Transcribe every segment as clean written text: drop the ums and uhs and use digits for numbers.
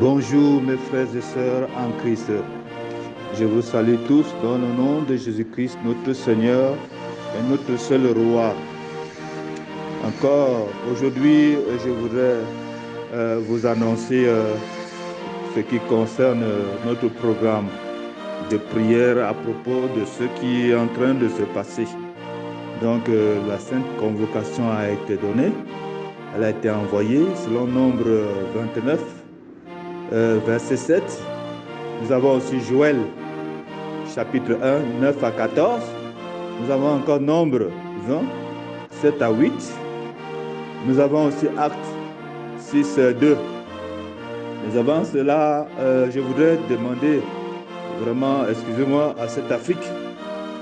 Bonjour mes frères et sœurs en Christ. Je vous salue tous dans le nom de Jésus-Christ, notre Seigneur et notre seul roi. Encore aujourd'hui, je voudrais vous annoncer ce qui concerne notre programme de prière à propos de ce qui est en train de se passer. Donc la sainte convocation a été donnée, elle a été envoyée selon Nombre 29, verset 7. Nous avons aussi Joël, chapitre 1, 9 à 14. Nous avons encore Nombre 20, 7 à 8. Nous avons aussi Actes 6, 2. Mais avant cela, je voudrais demander vraiment, excusez-moi, à cette Afrique,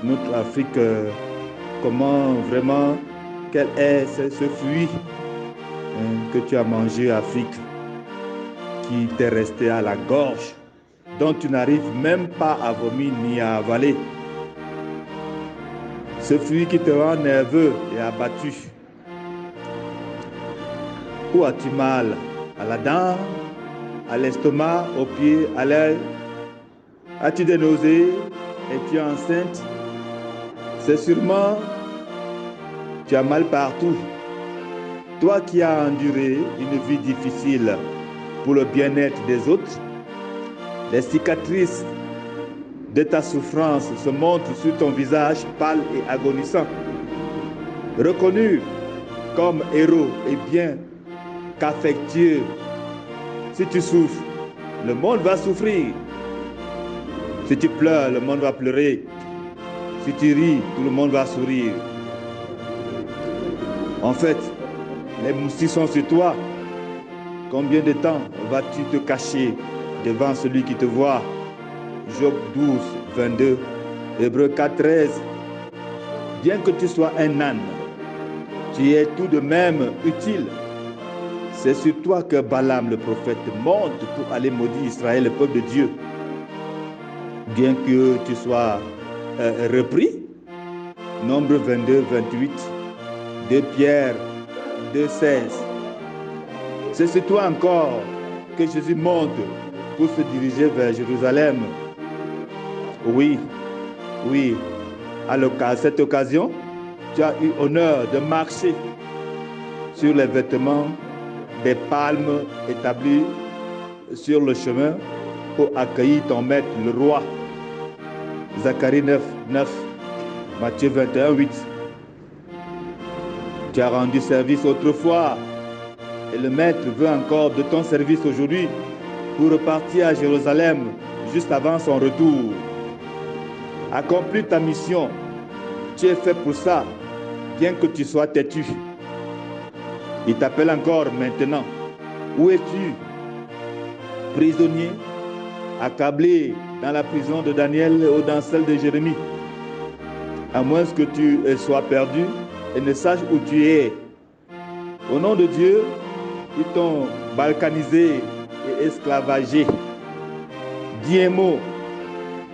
notre Afrique, comment vraiment, quel est ce fruit que tu as mangé, Afrique, qui t'est resté à la gorge, dont tu n'arrives même pas à vomir ni à avaler. Ce fruit qui te rend nerveux et abattu. Où as-tu mal? À la dent, à l'estomac, aux pieds, à l'aile? As-tu des nausées? Es-tu enceinte? C'est sûrement tu as mal partout. Toi qui as enduré une vie difficile pour le bien-être des autres, les cicatrices de ta souffrance se montrent sur ton visage pâle et agonissant. Reconnu comme héros et bien qu'affectueux, si tu souffres, le monde va souffrir. Si tu pleures, le monde va pleurer. Si tu ris, tout le monde va sourire. En fait, les moustiques sont sur toi. Combien de temps vas-tu te cacher devant celui qui te voit? Job 12, 22, Hébreux 4, 13. Bien que tu sois un âne, tu es tout de même utile. C'est sur toi que Balaam le prophète monte pour aller maudire Israël, le peuple de Dieu. Bien que tu sois repris, Nombre 22, 28, 2 Pierre 2, 16. C'est sur toi encore que Jésus monte pour se diriger vers Jérusalem. Oui, à cette occasion, tu as eu honneur de marcher sur les vêtements des palmes établis sur le chemin pour accueillir ton maître, le roi. Zacharie 9, 9, Matthieu 21, 8. Tu as rendu service autrefois et le maître veut encore de ton service aujourd'hui pour repartir à Jérusalem juste avant son retour. Accomplis ta mission. Tu es fait pour ça, bien que tu sois têtu. Il t'appelle encore maintenant. Où es-tu? Prisonnier, accablé dans la prison de Daniel ou dans celle de Jérémie. À moins que tu sois perdu et ne saches où tu es. Au nom de Dieu, ils t'ont balkanisé et esclavagé. Dis un mot,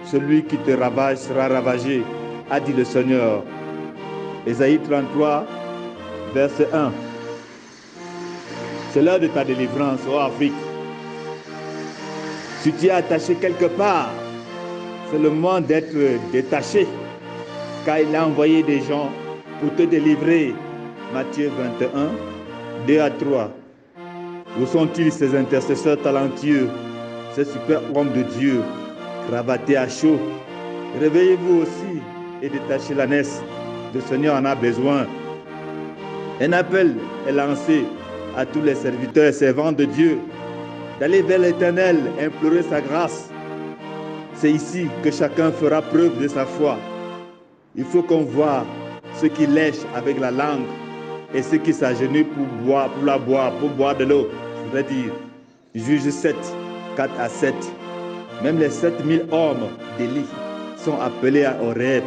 celui qui te ravage sera ravagé, a dit le Seigneur. Ésaïe 33, verset 1. C'est l'heure de ta délivrance, ô Afrique. Si tu es attaché quelque part, c'est le moment d'être détaché, car il a envoyé des gens pour te délivrer. Matthieu 21, 2 à 3. Où sont-ils ces intercesseurs talentueux, ces super hommes de Dieu, cravatés à chaud? Réveillez-vous aussi et détachez l'ânesse. Le Seigneur en a besoin. Un appel est lancé à tous les serviteurs et servants de Dieu d'aller vers l'Éternel, implorer sa grâce. C'est ici que chacun fera preuve de sa foi. Il faut qu'on voie ceux qui lèchent avec la langue et ceux qui s'agenouillent pour boire de l'eau. Je voudrais dire, Juge 7, 4 à 7. Même les 7000 hommes d'Élie sont appelés à Horeb.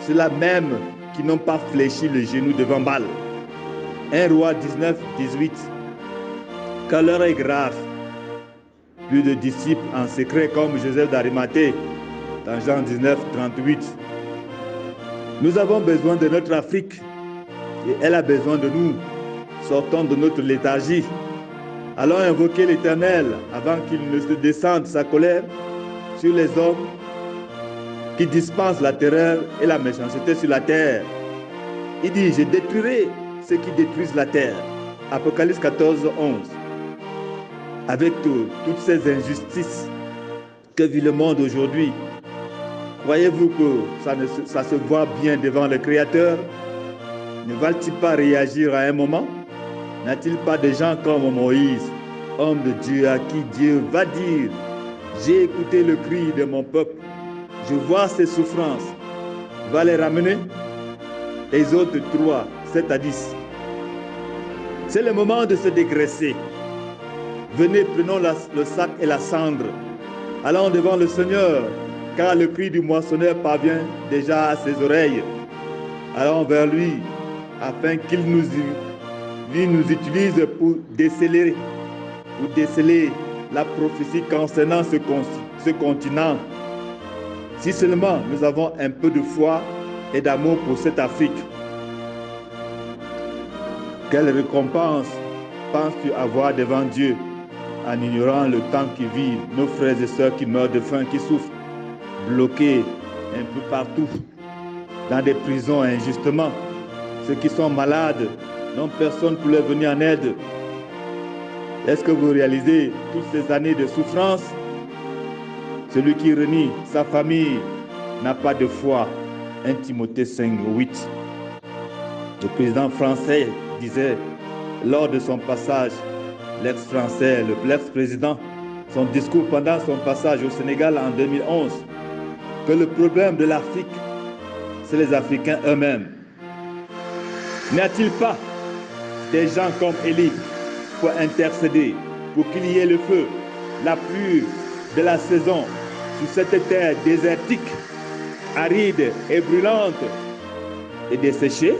Ceux-là même qui n'ont pas fléchi le genou devant Baal. 1 Roi 19, 18. Car l'heure est grave. Plus de disciples en secret comme Joseph d'Arimathée dans Jean 19, 38. Nous avons besoin de notre Afrique et elle a besoin de nous. Sortons de notre léthargie. Allons invoquer l'Éternel avant qu'il ne se descende sa colère sur les hommes qui dispensent la terreur et la méchanceté sur la terre. Il dit, je détruirai ceux qui détruisent la terre. Apocalypse 14, 11. Avec toutes ces injustices que vit le monde aujourd'hui, croyez-vous que ça se voit bien devant le Créateur? Ne va-t-il pas réagir à un moment? N'a-t-il pas des gens comme Moïse, homme de Dieu, à qui Dieu va dire, j'ai écouté le cri de mon peuple, je vois ses souffrances, va les ramener? Exode 3, 7 à 10. C'est le moment de se dégraisser. Venez, prenons le sac et la cendre. Allons devant le Seigneur, car le cri du moissonneur parvient déjà à ses oreilles. Allons vers lui, afin qu'il nous utilise pour déceler la prophétie concernant ce continent. Si seulement nous avons un peu de foi et d'amour pour cette Afrique. Quelle récompense penses-tu avoir devant Dieu en ignorant le temps qui vivent nos frères et sœurs qui meurent de faim, qui souffrent, bloqués un peu partout, dans des prisons injustement, ceux qui sont malades, n'ont personne pour leur venir en aide? Est-ce que vous réalisez toutes ces années de souffrance? Celui qui renie sa famille n'a pas de foi. 1 Timothée 5, 8. Le président français disait lors de son passage, l'ex-président, son discours pendant son passage au Sénégal en 2011, que le problème de l'Afrique, c'est les Africains eux-mêmes. N'y a-t-il pas des gens comme Élie pour intercéder, pour qu'il y ait le feu, la pluie de la saison sur cette terre désertique, aride et brûlante et desséchée?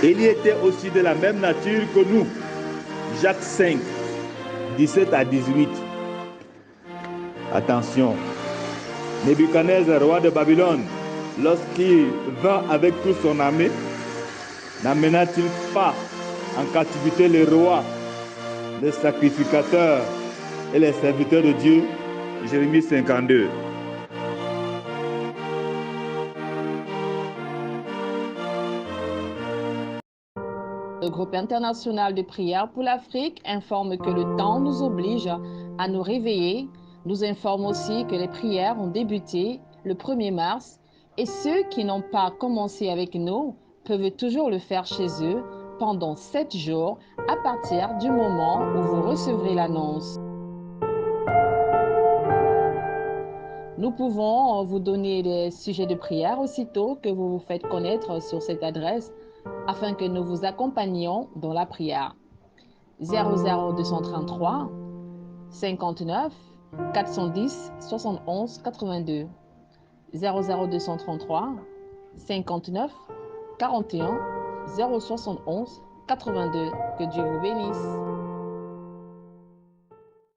Élie était aussi de la même nature que nous. Jacques 5, 17 à 18. Attention, Nebuchadnezzar, roi de Babylone, lorsqu'il vint avec toute son armée, n'amena-t-il pas en captivité les rois, les sacrificateurs et les serviteurs de Dieu? Jérémie 52. Le groupe international de prière pour l'Afrique informe que le temps nous oblige à nous réveiller, nous informe aussi que les prières ont débuté le 1er mars et ceux qui n'ont pas commencé avec nous peuvent toujours le faire chez eux pendant 7 jours à partir du moment où vous recevrez l'annonce. Nous pouvons vous donner des sujets de prière aussitôt que vous vous faites connaître sur cette adresse afin que nous vous accompagnions dans la prière. 00233 59 410 71 82 00233 59 41 071 82. Que Dieu vous bénisse.